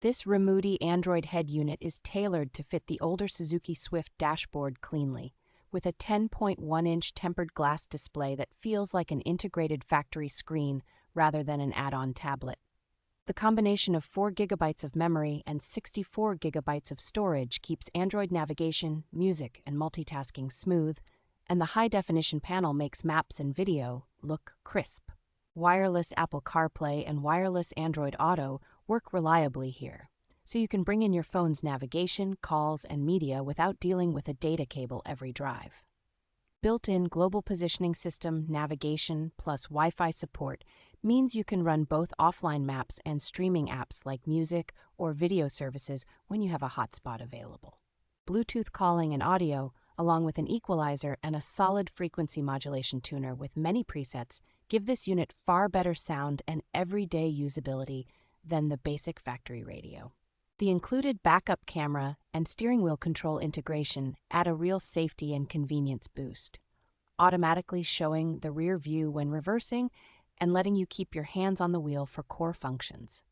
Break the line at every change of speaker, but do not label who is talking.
This Rimoody Android head unit is tailored to fit the older Suzuki Swift dashboard cleanly, with a 10.1-inch tempered glass display that feels like an integrated factory screen rather than an add-on tablet. The combination of 4 gigabytes of memory and 64 gigabytes of storage keeps Android navigation, music, and multitasking smooth, and the high-definition panel makes maps and video look crisp. Wireless Apple CarPlay and wireless Android Auto work reliably here, so you can bring in your phone's navigation, calls, and media without dealing with a data cable every drive. Built-in global positioning system, navigation, plus Wi-Fi support means you can run both offline maps and streaming apps like music or video services when you have a hotspot available. Bluetooth calling and audio, along with an equalizer and a solid frequency modulation tuner with many presets, give this unit far better sound and everyday usability than the basic factory radio. The included backup camera and steering wheel control integration add a real safety and convenience boost, automatically showing the rear view when reversing and letting you keep your hands on the wheel for core functions.